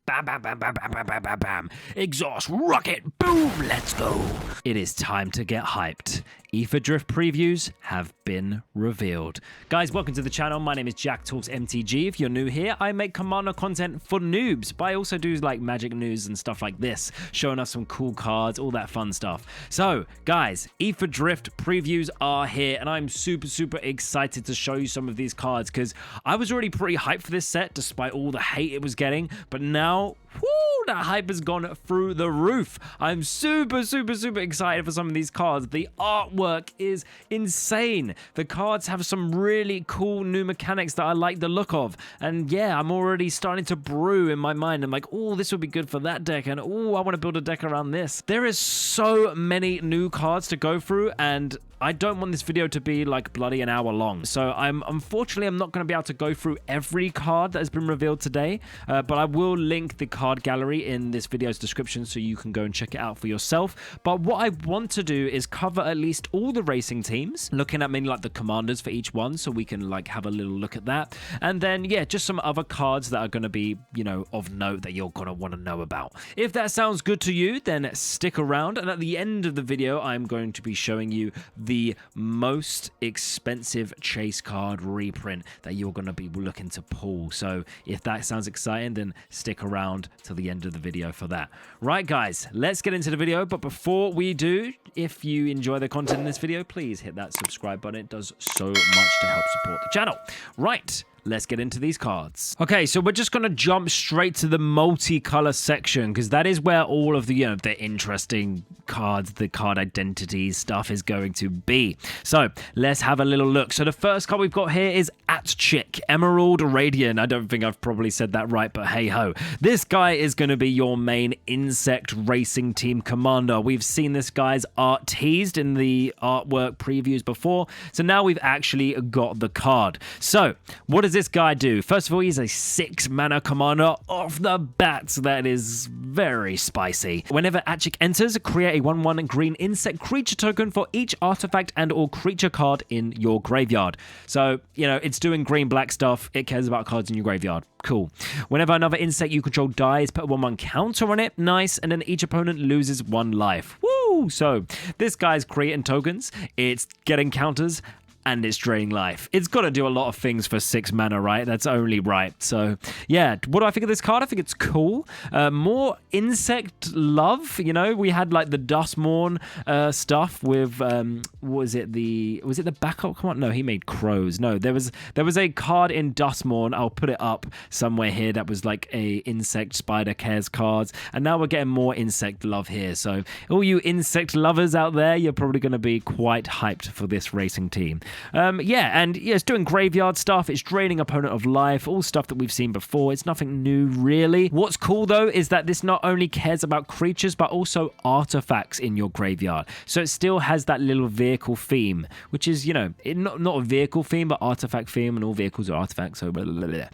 Bam, bam, bam, bam, bam, bam, bam, bam, bam. Exhaust, rocket, boom, let's go. It is time to get hyped. Aetherdrift previews have been revealed. Guys, welcome to the channel. My name is Jack Talks MTG. If you're new here, I make Commander content for noobs, but I also do like magic news and stuff like this, showing us some cool cards, all that fun stuff. So, guys, Aetherdrift previews are here, and I'm super excited to show you some of these cards because I was already pretty hyped for this set despite all the hate it was getting, but now, whoo, that hype has gone through the roof. I'm super excited for some of these cards. The artwork is insane. The cards have some really cool new mechanics that I like the look of. And yeah, I'm already starting to brew in my mind. I'm like, oh, this would be good for that deck. And oh, I want to build a deck around this. There is so many new cards to go through, and I don't want this video to be like bloody an hour long. So unfortunately, I'm not going to be able to go through every card that has been revealed today, but I will link the card gallery in this video's description so you can go and check it out for yourself. But what I want to do is cover at least all the racing teams, looking at mainly like the commanders for each one, so we can like have a little look at that. And then, yeah, just some other cards that are going to be, you know, of note that you're going to want to know about. If that sounds good to you, then stick around. And at the end of the video, I'm going to be showing you the most expensive chase card reprint that you're going to be looking to pull. So if that sounds exciting, then stick around till the end of the video for that. Right, guys, let's get into the video. But before we do, if you enjoy the content in this video, please hit that subscribe button. It does so much to help support the channel. Right, let's get into these cards. Okay, so we're just going to jump straight to the multicolor section because that is where all of the, you know, the interesting cards, the card identity stuff is going to be. So let's have a little look. So the first card we've got here is Aetherdrift, Emerald Radiant. I don't think I've probably said that right, but hey ho. This guy is going to be your main insect racing team commander. We've seen this guy's art teased in the artwork previews before, so now we've actually got the card. So what does this guy do? First of all, he's a 6-mana commander off the bat. So that is very spicy. Whenever Aetherdrift enters, create a 1/1 green insect creature token for each artifact and or creature card in your graveyard. So, you know, it's doing green-black stuff. It cares about cards in your graveyard. Cool. Whenever another insect you control dies, put a 1/1 counter on it. Nice. And then each opponent loses 1 life. Woo! So this guy's creating tokens. It's getting counters, and it's draining life. It's got to do a lot of things for 6 mana, right? That's only right. So, yeah. What do I think of this card? I think it's cool. More insect love. You know, we had like the Dustmourn stuff with was it the backup? Come on, no, he made crows. No, there was a card in Dustmourn. I'll put it up somewhere here. That was like a insect spider cares cards, and now we're getting more insect love here. So, all you insect lovers out there, you're probably going to be quite hyped for this racing team. Yeah, and yeah, it's doing graveyard stuff. It's draining opponent of life, all stuff that we've seen before. It's nothing new, really. What's cool, though, is that this not only cares about creatures, but also artifacts in your graveyard. So it still has that little vehicle theme, which is, you know, not a vehicle theme, but artifact theme, and all vehicles are artifacts. So, blah, blah, blah.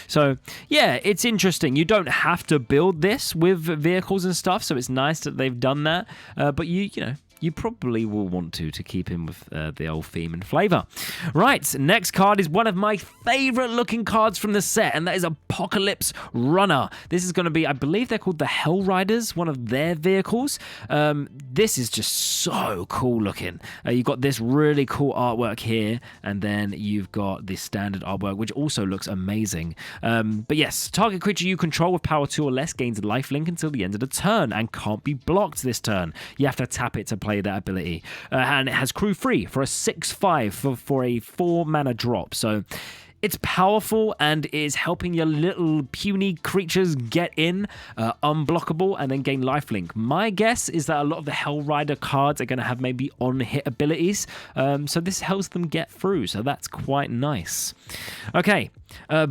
So yeah, it's interesting. You don't have to build this with vehicles and stuff, so it's nice that they've done that. But you know, you probably will want to keep in with the old theme and flavor. Right, next card is one of my favorite looking cards from the set, and that is Apocalypse Runner. This is going to be, I believe they're called the Hell Riders, one of their vehicles. This is just so cool looking. You've got this really cool artwork here, and then you've got the standard artwork, which also looks amazing. But yes, target creature you control with power 2 or less gains a lifelink until the end of the turn and can't be blocked this turn. You have to tap it to play that ability, and it has crew free for a 6/5 for a 4-mana drop. So it's powerful and is helping your little puny creatures get in, unblockable, and then gain lifelink. My guess is that a lot of the Hell Rider cards are going to have maybe on-hit abilities, so this helps them get through, so that's quite nice. Okay,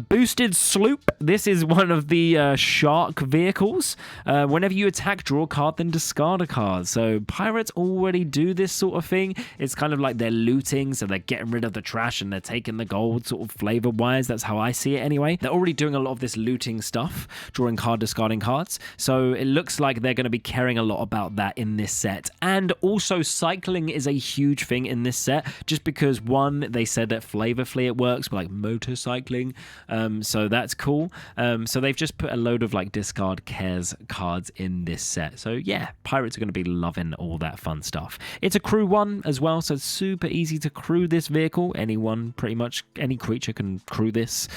Boosted Sloop. This is one of the shark vehicles. Whenever you attack, draw a card, then discard a card. So pirates already do this sort of thing. It's kind of like they're looting, so they're getting rid of the trash and they're taking the gold sort of flavor flavor-wise. That's how I see it anyway. They're already doing a lot of this looting stuff, drawing card, discarding cards. So it looks like they're going to be caring a lot about that in this set. And also cycling is a huge thing in this set, just because one, they said that flavorfully it works, but like motorcycling looking. So that's cool. So they've just put a load of like discard cares cards in this set. So yeah, pirates are going to be loving all that fun stuff. It's a crew one as well, so it's super easy to crew this vehicle. Anyone, pretty much any creature can crew this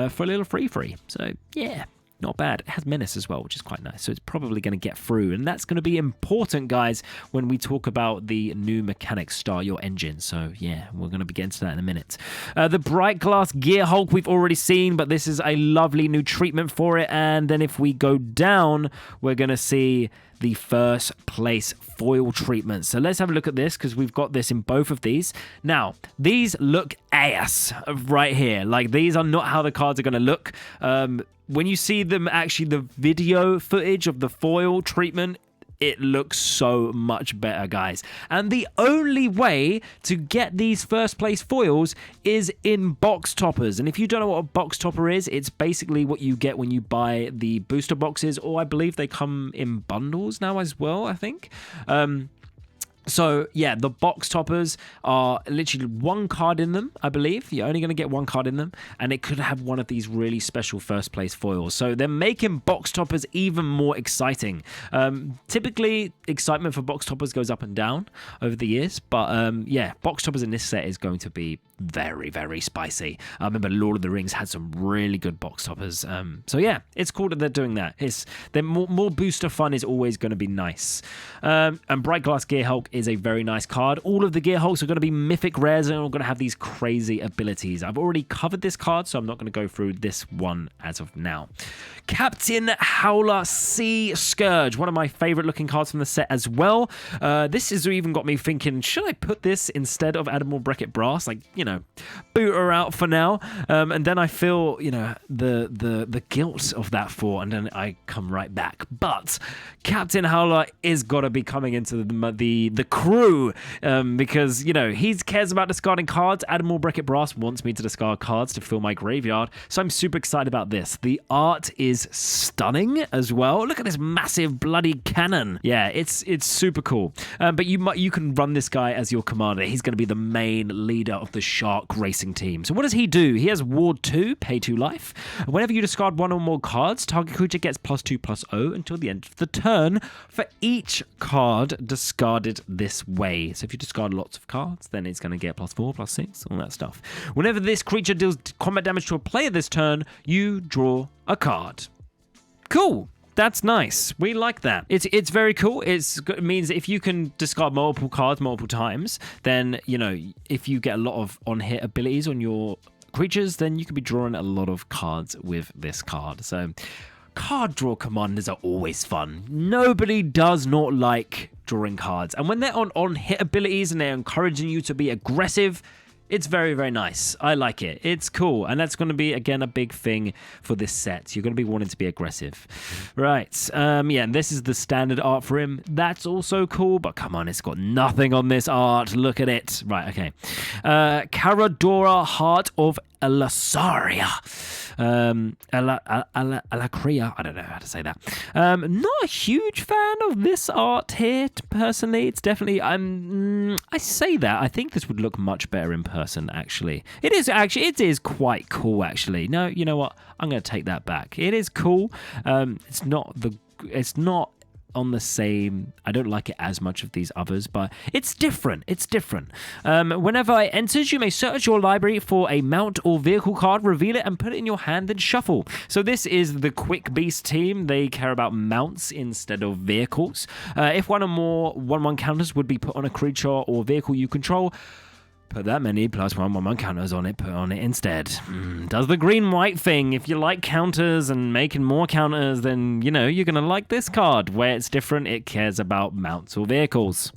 for a little free. So yeah, not bad. It has menace as well, which is quite nice. So it's probably going to get through. And that's going to be important, guys, when we talk about the new mechanics, Start Your Engine. So yeah, we're going to be getting to that in a minute. The Bright Glass Gear Hulk we've already seen, but this is a lovely new treatment for it. And then if we go down, we're going to see the first place foil treatment. So let's have a look at this, because we've got this in both of these. Now, these look ass right here. Like, these are not how the cards are going to look. When you see them, actually, the video footage of the foil treatment, it looks so much better, guys. And the only way to get these first place foils is in box toppers. And if you don't know what a box topper is, it's basically what you get when you buy the booster boxes, or I believe they come in bundles now as well, I think. So, yeah, the box toppers are literally one card in them, I believe. You're only going to get one card in them, and it could have one of these really special first place foils. So they're making box toppers even more exciting. Typically, excitement for box toppers goes up and down over the years, but yeah, box toppers in this set is going to be very, very spicy. I remember Lord of the Rings had some really good box toppers. So yeah, it's cool that they're doing that. They're more booster fun is always going to be nice. And Bright Glass Gear Hulk is a very nice card. All of the Gear Hulks are going to be mythic rares and are going to have these crazy abilities. I've already covered this card, so I'm not going to go through this one as of now. Captain Howler Sea Scourge, one of my favorite looking cards from the set as well. This has even got me thinking, should I put this instead of Admiral Beckett Brass? Like, you know, boot her out for now. And then I feel, you know, the guilt of that thought, and then I come right back. But Captain Howler is got to be coming into the crew, because, you know, he cares about discarding cards. Admiral Beckett Brass wants me to discard cards to fill my graveyard, so I'm super excited about this. The art is stunning as well. Look at this massive bloody cannon. Yeah, it's super cool. But you can run this guy as your commander. He's going to be the main leader of the Shark Racing team. So what does he do? He has Ward 2, pay 2 life. Whenever you discard one or more cards, target creature gets +2/+0 until the end of the turn for each card discarded this way. So if you discard lots of cards, then it's going to get +4/+6, all that stuff. Whenever this creature deals combat damage to a player this turn, you draw a card. Cool. That's nice. We like that. It's very cool. It means if you can discard multiple cards multiple times, then, you know, if you get a lot of on-hit abilities on your creatures, then you could be drawing a lot of cards with this card. So card draw commanders are always fun. Nobody does not like drawing cards. And when they're on hit abilities and they're encouraging you to be aggressive, it's very, very nice. I like it. It's cool. And that's going to be, again, a big thing for this set. You're going to be wanting to be aggressive. Right. Yeah, and this is the standard art for him. That's also cool, but come on, it's got nothing on this art. Look at it. Right, okay. Caradora, Heart of Elasaria. Alacria. I don't know how to say that. Not a huge fan of this art here, personally. It's definitely, I say that. I think this would look much better in person, actually. It is quite cool, actually. No, you know what? I'm going to take that back. It is cool. It's not on the same, I don't like it as much of these others, but it's different. Whenever it enters, you may search your library for a mount or vehicle card, reveal it, and put it in your hand, then shuffle. So this is the Quick Beast team. They care about mounts instead of vehicles. If one or more 1/1 counters would be put on a creature or vehicle you control, put that many +1/1 counters on it, put on it instead. Does the green-white thing. If you like counters and making more counters, then, you know, you're going to like this card. Where it's different, it cares about mounts or vehicles.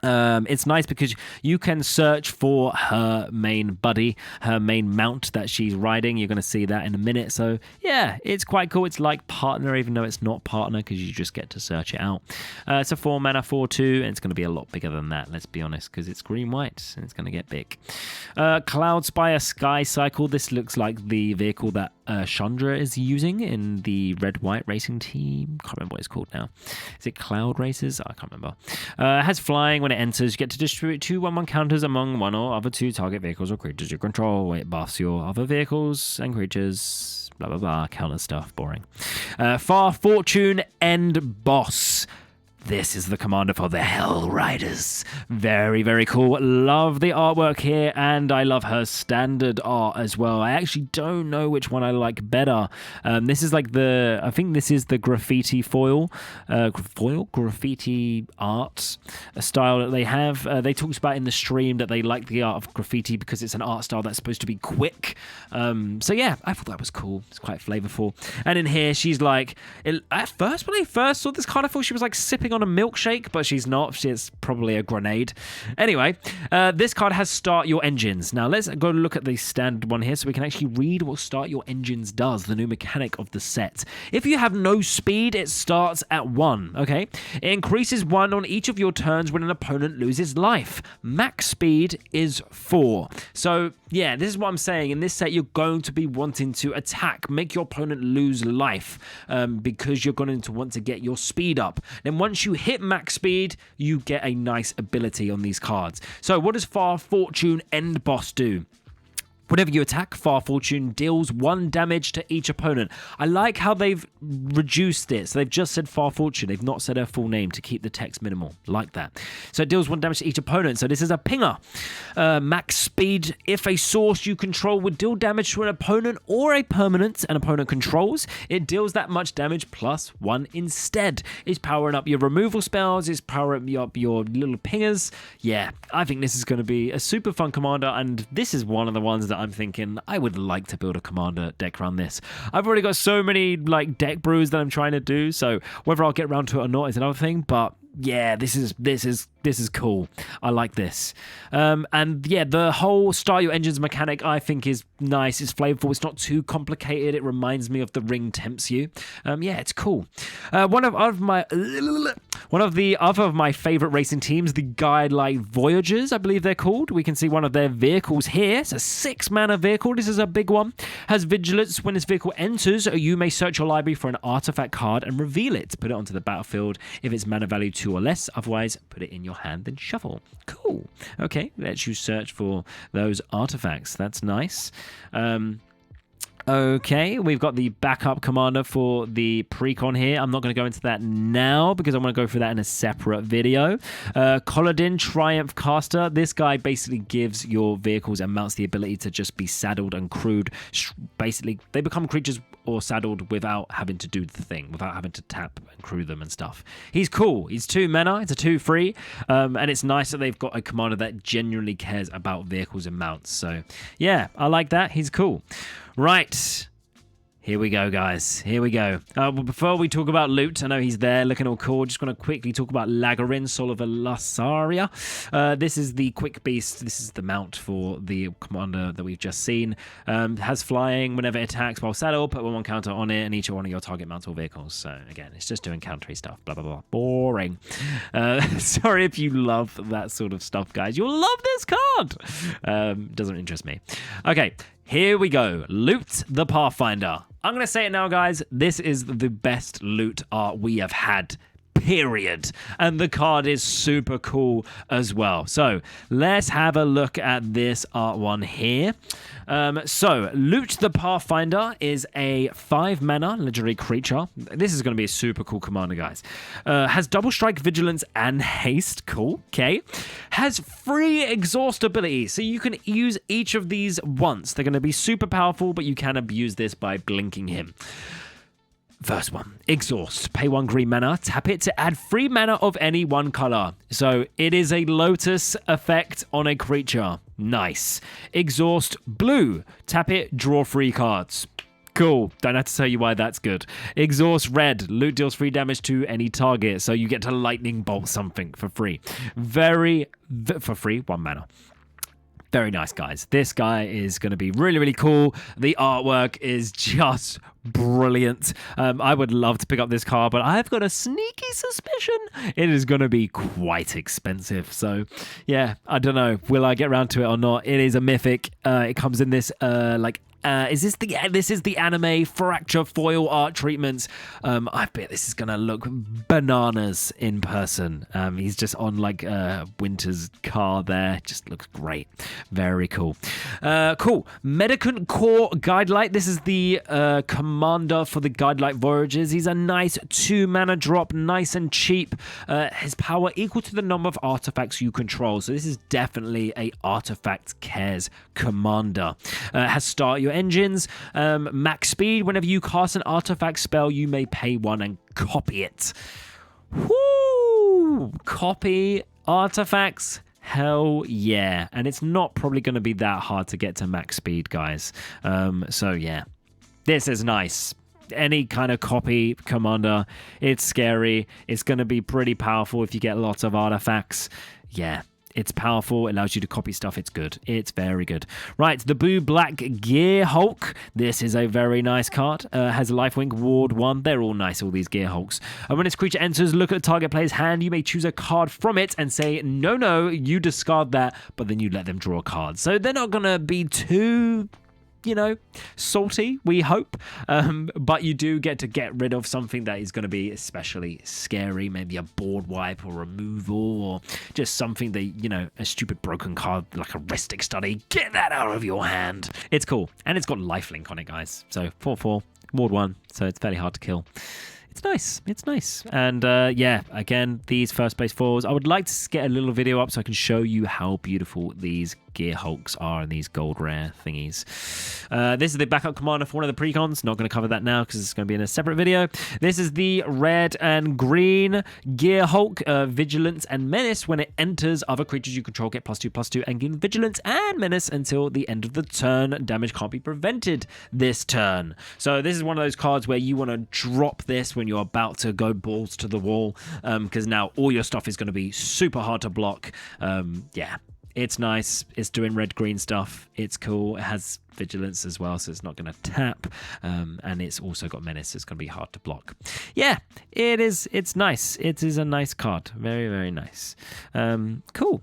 It's nice because you can search for her main buddy, her main mount that she's riding. You're going to see that in a minute. So yeah, it's quite cool. It's like partner, even though it's not partner, because you just get to search it out. It's a 4 mana 4/2, and it's going to be a lot bigger than that, let's be honest, because it's green-white and it's going to get big. Cloudspire Sky Cycle. This looks like the vehicle that Chandra is using in the red-white racing team. Can't remember what it's called now. Is it Cloud Races? I can't remember. It has flying. When it enters, you get to distribute 2 1/1 counters among one or other 2 target vehicles or creatures you control. It buffs your other vehicles and creatures. Blah, blah, blah. Counter stuff. Boring. Far Fortune End Boss. This is the commander for the Hell Riders. Very, very cool. Love the artwork here, and I love her standard art as well. I actually don't know which one I like better. This is like I think this is the graffiti graffiti art style that they have. They talked about in the stream that they like the art of graffiti because it's an art style that's supposed to be quick. So yeah, I thought that was cool. It's quite flavorful. And in here, she's like, at first, when I first saw this card, I thought she was like sipping on a milkshake, but she's not. She's probably a grenade. Anyway, this card has Start Your Engines. Now let's go look at the standard one here so we can actually read what Start Your Engines does, the new mechanic of the set. If you have no speed, it starts at 1, okay? It increases 1 on each of your turns when an opponent loses life. Max speed is 4. So yeah, this is what I'm saying. In this set, you're going to be wanting to attack, make your opponent lose life, because you're going to want to get your speed up. Then once you hit max speed, you get a nice ability on these cards. So what does Far Fortune End Boss do? Whenever you attack, Far Fortune deals 1 damage to each opponent. I like how they've reduced it. So they've just said Far Fortune. They've not said her full name to keep the text minimal. Like that. So it deals 1 damage to each opponent. So this is a pinger. Max speed. If a source you control would deal damage to an opponent or a permanent an opponent controls, it deals that much damage plus 1 instead. It's powering up your removal spells. It's powering up your little pingers. Yeah, I think this is going to be a super fun commander. And this is one of the ones that I'm thinking I would like to build a commander deck around this. I've already got so many like deck brews that I'm trying to do, so whether I'll get around to it or not is another thing, but yeah, this is cool. I like this. And yeah, the whole Start Your Engines mechanic I think is nice. It's flavorful. It's not too complicated. It reminds me of the Ring Tempts You. Yeah, it's cool. One of the other of my favorite racing teams, the Guidelight Voyagers, I believe they're called. We can see one of their vehicles here. It's a 6-mana vehicle. This is a big one. Has Vigilance. When this vehicle enters, you may search your library for an artifact card and reveal it. Put it onto the battlefield if it's mana value 2 or less. Otherwise, put it in your hand and shuffle. Cool. Okay, lets you search for those artifacts. That's nice. Okay, we've got the backup commander for the precon here. I'm not going to go into that now because I want to go through that in a separate video. Colladin Triumph Caster. This guy basically gives your vehicles and mounts the ability to just be saddled and crewed. Basically, they become creatures or saddled without having to do the thing, without having to tap and crew them and stuff. He's cool. He's 2 mana. It's a 2/3. And it's nice that they've got a commander that genuinely cares about vehicles and mounts. So, yeah, I like that. He's cool. Right. Here we go, guys. Here we go. Well, before we talk about loot, I know he's there looking all cool. Just going to quickly talk about Lagarin, Soul of Elasaria. This is the Quick Beast. This is the mount for the commander that we've just seen. Has flying whenever it attacks while saddled. Put 1/1 counter on it and each one of your target mounts or vehicles. So, again, it's just doing countery stuff. Blah, blah, blah. Boring. Sorry if you love that sort of stuff, guys. You'll love this card. Doesn't interest me. Okay. Here we go. Loot the Pathfinder. I'm going to say it now, guys. This is the best loot art we have had, period. And the card is super cool as well. So let's have a look at this art one here. So Loot the Pathfinder is a 5-mana legendary creature. This is going to be a super cool commander, guys. Has double strike, vigilance, and haste. Cool. Okay. Has 3 exhaust abilities, so you can use each of these once. They're going to be super powerful, but you can abuse this by blinking him. First one, Exhaust. Pay 1 green mana, tap it to add 3 mana of any 1 color. So it is a Lotus effect on a creature. Nice. Exhaust blue. Tap it, draw 3 cards. Cool. Don't have to tell you why that's good. Exhaust red. Loot deals 3 damage to any target. So you get to lightning bolt something for free. For free, 1 mana. Very nice, guys. This guy is going to be really, really cool. The artwork is just brilliant. I would love to pick up this card, but I've got a sneaky suspicion it is going to be quite expensive. So, yeah, I don't know. Will I get around to it or not? It is a mythic. It comes in this, like, This is the anime fracture foil art treatments. I bet this is gonna look bananas in person. He's just on like Winter's car there. Just looks great. Very cool. Cool. Medicant Core Guidelight. This is the commander for the Guidelight Voyages. He's a nice 2-mana drop, nice and cheap. His power equal to the number of artifacts you control. So this is definitely a artifact cares commander. Has start your engines, max speed. Whenever you cast an artifact spell, you may pay 1 and copy it. Woo! Copy artifacts. Hell yeah. And it's not probably going to be that hard to get to max speed, guys. So yeah, this is nice. Any kind of copy commander, it's scary. It's going to be pretty powerful if you get lots of artifacts. Yeah. It's powerful. It allows you to copy stuff. It's good. It's very good. Right, the Blue Black Gear Hulk. This is a very nice card. Has a lifelink, Ward 1. They're all nice, all these Gear Hulks. And when this creature enters, look at the target player's hand. You may choose a card from it and say, no, you discard that, but then you let them draw a card. So they're not going to be too, salty, we hope. But you do get to get rid of something that is going to be especially scary, maybe a board wipe or removal, or just something that, a stupid broken card like a Restic Study. Get that out of your hand. It's cool. And it's got lifelink on it, guys. So 4/4, Ward 1, so it's fairly hard to kill. It's nice. It's nice. And yeah, again, these first base foils. I would like to get a little video up so I can show you how beautiful these Gear Hulks are and these gold rare thingies. This is the backup commander for one of the precons. Not going to cover that now because it's going to be in a separate video. This is the red and green Gear Hulk. Vigilance and Menace. When it enters, other creatures you control get +2/+2 and gain Vigilance and Menace until the end of the turn. Damage can't be prevented this turn. So this is one of those cards where you want to drop this when you're about to go balls to the wall, because now all your stuff is going to be super hard to block. Yeah. It's nice. It's doing red-green stuff. It's cool. It has Vigilance as well, so it's not going to tap. And it's also got Menace, so it's going to be hard to block. Yeah, it is. It's nice. It is a nice card. Very, very nice. Cool.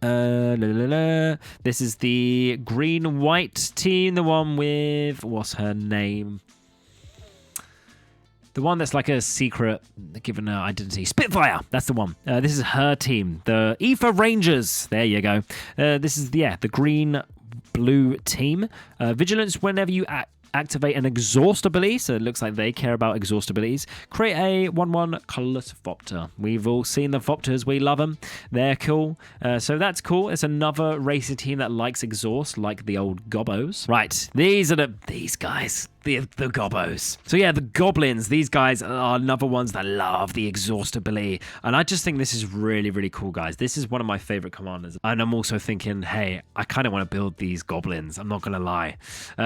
This is the green-white team. The one with... What's her name? The one that's like a secret, given her identity. Spitfire, that's the one. This is her team. The Aether Rangers. There you go. This is, the green-blue team. Vigilance whenever you activate an exhaust ability, so it looks like they care about exhaust abilities. Create a 1/1 colorless Vopter. We've all seen the Vopters. We love them. They're cool. So that's cool. It's another racer team that likes exhaust, like the old Gobbos. Right, these are these guys. The Gobbos. So yeah, the Goblins. These guys are another ones that love the exhaust ability. And I just think this is really, really cool, guys. This is one of my favorite commanders. And I'm also thinking, hey, I kind of want to build these Goblins. I'm not going to lie.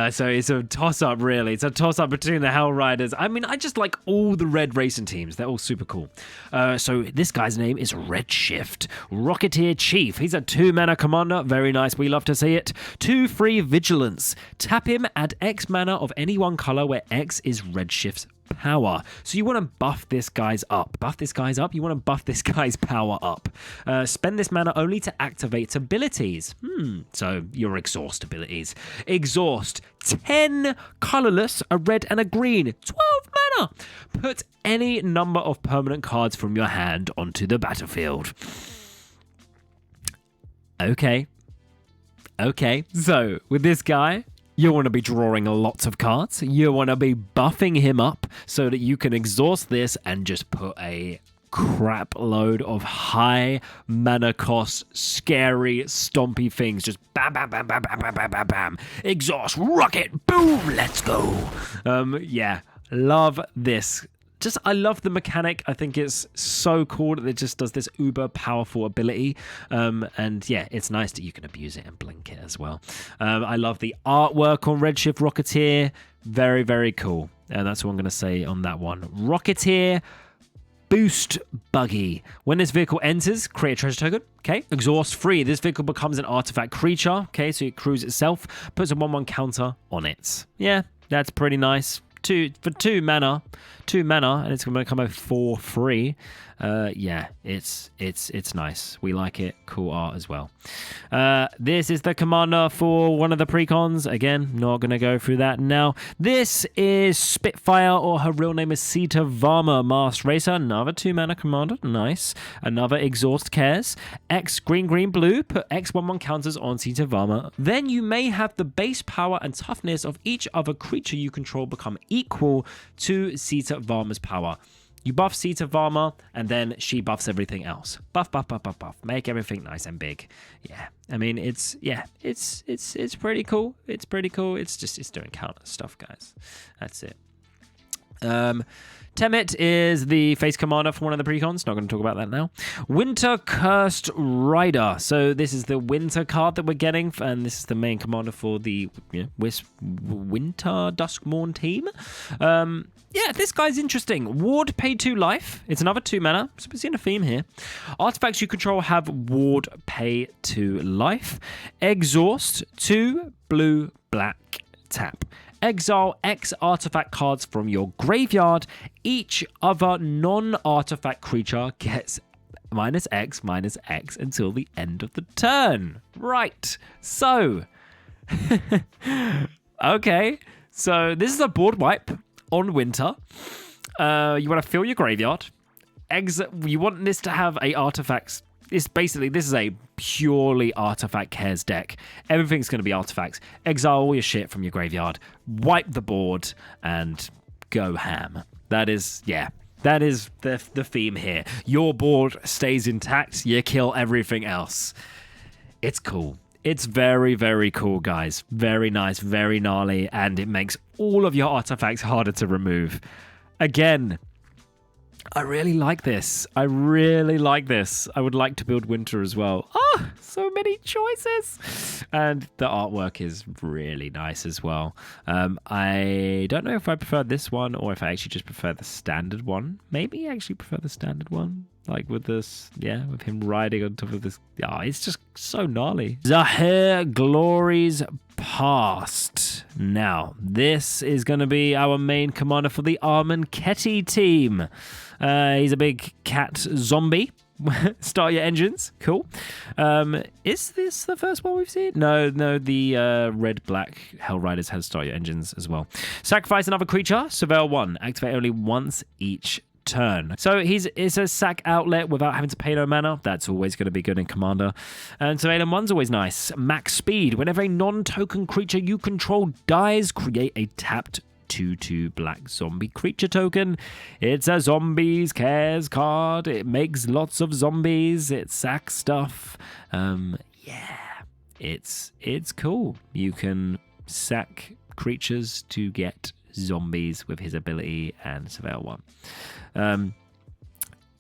So it's a toss-up, really. It's a toss-up between the Hell Riders. I mean, I just like all the red racing teams. They're all super cool. So this guy's name is Redshift. Rocketeer Chief. He's a 2-mana commander. Very nice. We love to see it. 2/3 Vigilance. Tap him, add X mana of any one color where X is Redshift's power. So you want to buff this guy's up. Buff this guy's up? You want to buff this guy's power up. Spend this mana only to activate abilities. So your exhaust abilities. Exhaust. 10 colorless, a red and a green. 12 mana. Put any number of permanent cards from your hand onto the battlefield. Okay. So with this guy, you want to be drawing lots of cards. You want to be buffing him up so that you can exhaust this and just put a crap load of high mana cost, scary, stompy things. Just bam, bam, bam, bam, bam, bam, bam, bam, bam. Exhaust, rocket, boom, let's go. Yeah, love this. I love the mechanic. I think it's so cool that it just does this uber powerful ability. And yeah, it's nice that you can abuse it and blink it as well. I love the artwork on Redshift Rocketeer. Very, very cool. And that's what I'm going to say on that one. Rocketeer Boost Buggy. When this vehicle enters, create a treasure token. Okay. Exhaust free. This vehicle becomes an artifact creature. Okay. So it accrues itself. Puts a 1/1 counter on it. Yeah, that's pretty nice. For 2 mana, and it's going to become a 4/3. Yeah, it's nice. We like it. Cool art as well. This is the commander for one of the precons. Again, not going to go through that now. This is Spitfire, or her real name is Sita Varma, Masked Racer. Another 2-mana commander. Nice. Another Exhaust Cares. X green, green, blue. Put X/1/1 counters on Sita Varma. Then you may have the base power and toughness of each other creature you control become equal to Sita Varma's power. You buff Sita Varma, and then she buffs everything else. Buff, buff, buff, buff, buff. Make everything nice and big. Yeah, I mean, it's pretty cool. It's pretty cool. It's doing counter stuff, guys. That's it. Temmet is the face commander for one of the precons. Not going to talk about that now. Winter Cursed Rider. So this is the winter card that we're getting, and this is the main commander for the Winter Duskmourn team. Yeah, this guy's interesting. Ward, pay 2 life. It's another 2 mana. So we're seeing a theme here. Artifacts you control have Ward, pay 2 life. Exhaust, 2 blue, black, tap. Exile X artifact cards from your graveyard. Each other non-artifact creature gets -X until the end of the turn. Right. So, okay. So this is a board wipe on winter. You want to fill your graveyard. You want this to have a artifacts. This is a purely artifact cares deck. Everything's going to be artifacts. Exile all your shit from your graveyard. Wipe the board and go ham. That is the theme here. Your board stays intact. You kill everything else. It's cool. It's very, very cool, guys. Very nice, very gnarly, and it makes all of your artifacts harder to remove. Again, I really like this. I really like this. I would like to build winter as well. Oh, so many choices. And the artwork is really nice as well. I don't know if I prefer this one or if I actually just prefer the standard one. Maybe I actually prefer the standard one. Like with this, with him riding on top of this. Oh, it's just so gnarly. Zahir Glories Past. Now, this is going to be our main commander for the Armand Ketty team. He's a big cat zombie. Start your engines. Cool. Is this the first one we've seen? No, the red-black Hell Riders has start your engines as well. Sacrifice another creature. Surveil 1. Activate only once each turn. So it's a sack outlet without having to pay no mana. That's always going to be good in Commander. And Surveillance 1's always nice. Max speed. Whenever a non-token creature you control dies, create a tapped 2/2 black zombie creature token. It's a zombies cares card. It makes lots of zombies. It sacks stuff. It's cool. You can sack creatures to get zombies with his ability and Surveil 1.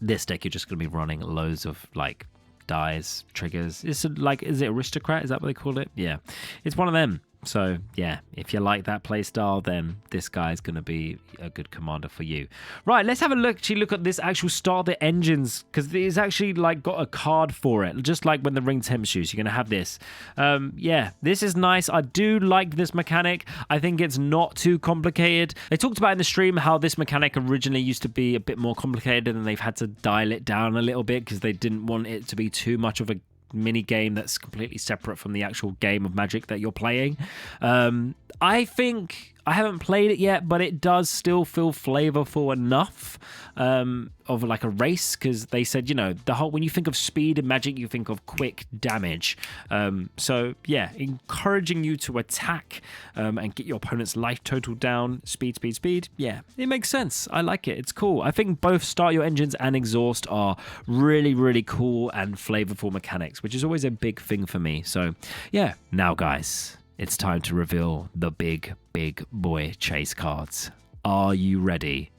This deck you're just going to be running loads of like dies, triggers. Is it Aristocrat? Is that what they call it? Yeah, it's one of them. So yeah, if you like that playstyle, then this guy's going to be a good commander for you. Right, let's have a look at this actual start the engines, because it's actually like got a card for it, just like when the ring temp shoes. You're going to have this. Yeah, this is nice. I do like this mechanic. I think it's not too complicated. They talked about in the stream how this mechanic originally used to be a bit more complicated, and they've had to dial it down a little bit because they didn't want it to be too much of a mini game that's completely separate from the actual game of Magic that you're playing. I think I haven't played it yet, but it does still feel flavorful enough of like a race, because they said, when you think of speed in Magic, you think of quick damage. So yeah, encouraging you to attack and get your opponent's life total down. Speed. Yeah, it makes sense. I like it. It's cool. I think both Start Your Engines and Exhaust are really, really cool and flavorful mechanics, which is always a big thing for me. So yeah, now guys, it's time to reveal the big boy chase cards. Are you ready?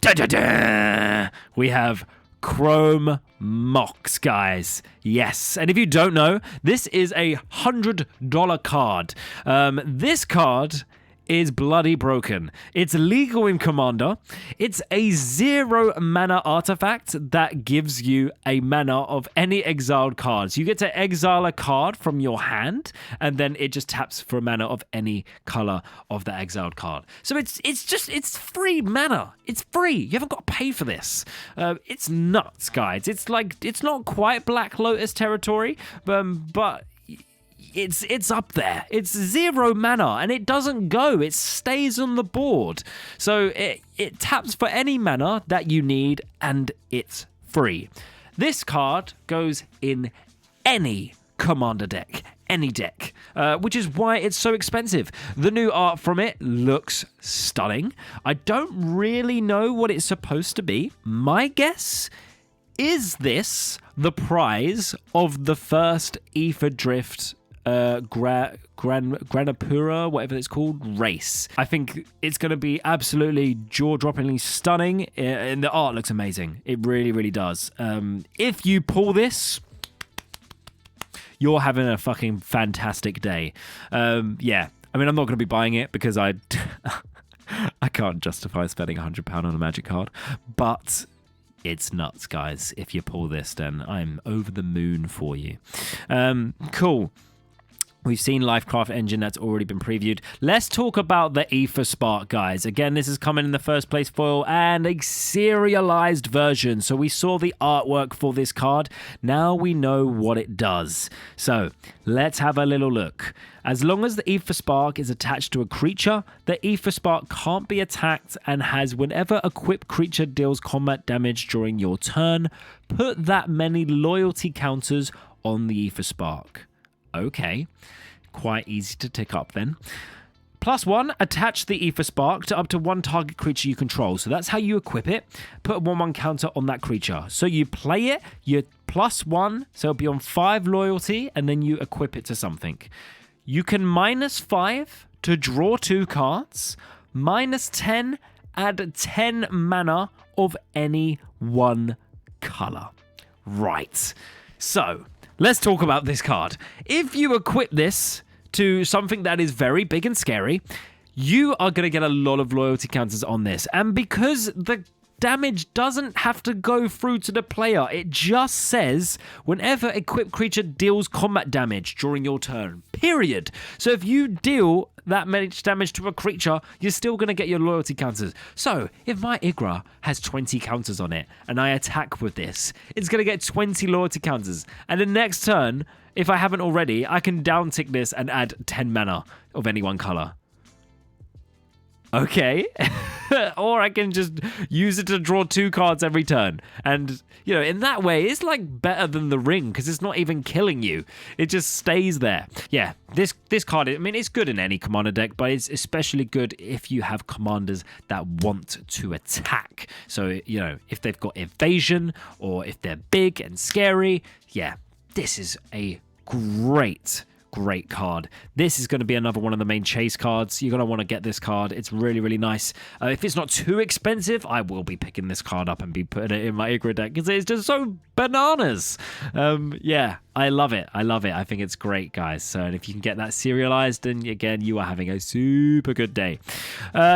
Da-da-da! We have Chrome Mox, guys. Yes, and if you don't know, this is a $100 card. This card is bloody broken. It's legal in Commander. It's a 0 mana artifact that gives you a mana of any exiled cards. You get to exile a card from your hand, and then it just taps for a mana of any color of the exiled card. So it's free mana. It's free. You haven't got to pay for this. It's nuts, guys. It's like, it's not quite Black Lotus territory, but it's up there. It's 0 mana, and it doesn't go. It stays on the board. So it taps for any mana that you need, and it's free. This card goes in any commander deck, any deck, which is why it's so expensive. The new art from it looks stunning. I don't really know what it's supposed to be. My guess is this the prize of the first Aetherdrift Granapura, whatever it's called, race. I think it's going to be absolutely jaw-droppingly stunning, and the art looks amazing. It really, really does. If you pull this, you're having a fucking fantastic day. Yeah, I mean, I'm not going to be buying it because I can't justify spending £100 on a Magic card, but it's nuts, guys. If you pull this, then I'm over the moon for you. Cool. We've seen Lifecraft Engine, that's already been previewed. Let's talk about the Aether Spark, guys. Again, this is coming in the first place foil and a serialized version. So we saw the artwork for this card. Now we know what it does. So let's have a little look. As long as the Aether Spark is attached to a creature, the Aether Spark can't be attacked and has whenever equipped creature deals combat damage during your turn, put that many loyalty counters on the Aether Spark. Okay, quite easy to tick up then. +1, attach the Aether Spark to up to 1 target creature you control. So that's how you equip it. Put a 1/1 counter on that creature. So you play it, you're +1, so it'll be on 5 loyalty, and then you equip it to something. You can -5 to draw 2 cards, -10, add 10 mana of any one color. Right, so let's talk about this card. If you equip this to something that is very big and scary, you are going to get a lot of loyalty counters on this. And because the damage doesn't have to go through to the player, it just says whenever equipped creature deals combat damage during your turn, period. So if you deal that much damage to a creature, you're still going to get your loyalty counters. So if my Igra has 20 counters on it and I attack with this, it's going to get 20 loyalty counters. And the next turn, if I haven't already, I can down tick this and add 10 mana of any one color. Okay. Or I can just use it to draw 2 cards every turn. And, you know, in that way, it's like better than the ring because it's not even killing you. It just stays there. Yeah, this card, I mean, it's good in any commander deck, but it's especially good if you have commanders that want to attack. So, you know, if they've got evasion or if they're big and scary, yeah, this is a great card. This is going to be another one of the main chase cards. You're going to want to get this card. It's really, really nice. If it's not too expensive, I will be picking this card up and be putting it in my Igra deck because it's just so bananas. Yeah, I love it. I love it. I think it's great, guys. So and if you can get that serialized, then again, you are having a super good day.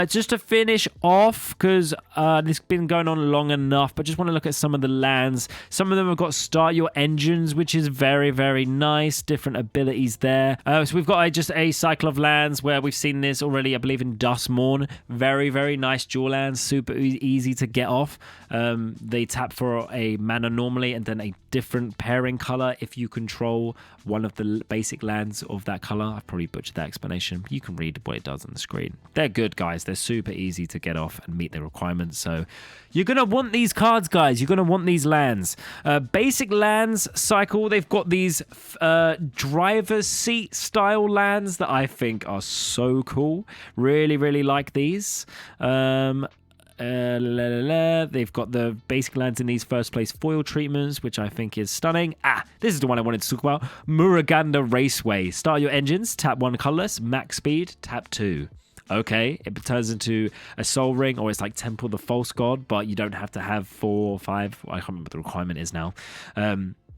Just to finish off, because this has been going on long enough, but just want to look at some of the lands. Some of them have got start your engines, which is very, very nice. Different abilities there. So we've got just a cycle of lands where we've seen this already, I believe, in Duskmourn. Very, very nice dual lands. Super easy to get off. They tap for a mana normally and then a different pairing color if you control one of the basic lands of that color. I've probably butchered that explanation. You can read what it does on the screen. They're good, guys. They're super easy to get off and meet the requirements. So you're going to want these cards, guys. You're going to want these lands. Basic lands cycle. They've got these driver's seat style lands that I think are so cool. Really, really like these. They've got the basic lands in these first place foil treatments, which I think is stunning. This is the one I wanted to talk about. Muruganda Raceway. Start your engines, tap 1 colorless, max speed, tap 2. Okay, it turns into a Soul Ring, or it's like Temple the False God, but you don't have to have 4 or 5. I can't remember what the requirement is now.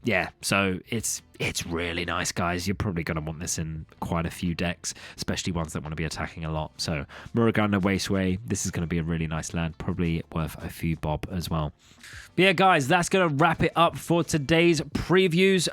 yeah, so it's really nice, guys. You're probably going to want this in quite a few decks, especially ones that want to be attacking a lot. So Muruganda Wasteway, this is going to be a really nice land, probably worth a few bob as well. But yeah, guys, that's going to wrap it up for today's previews.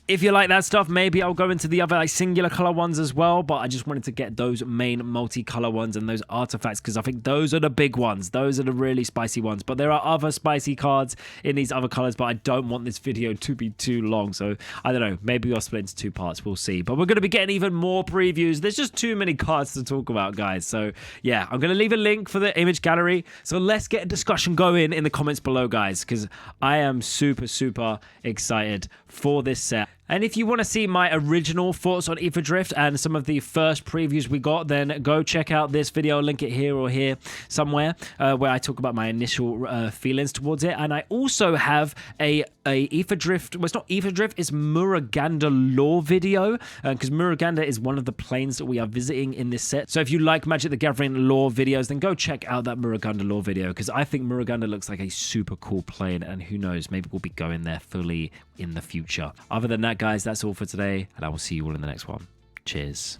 If you like that stuff, maybe I'll go into the other like singular color ones as well, but I just wanted to get those main multicolor ones and those artifacts because I think those are the big ones. Those are the really spicy ones, but there are other spicy cards in these other colors, but I don't want this video to be too long, so I don't know, maybe I'll split into 2 parts, we'll see. But we're going to be getting even more previews. There's just too many cards to talk about, guys, so yeah, I'm going to leave a link for the image gallery, so let's get a discussion going in the comments below, guys, because I am super excited for this set. And if you want to see my original thoughts on Aetherdrift and some of the first previews we got, then go check out this video. I'll link it here or here somewhere where I talk about my initial feelings towards it. And I also have a Aetherdrift, well, it's not Aetherdrift, it's Muruganda lore video, because Muruganda is one of the planes that we are visiting in this set. So if you like Magic the Gathering lore videos, then go check out that Muruganda lore video, because I think Muruganda looks like a super cool plane, and who knows, maybe we'll be going there fully in the future. Other than that, guys, that's all for today, and I will see you all in the next one. Cheers.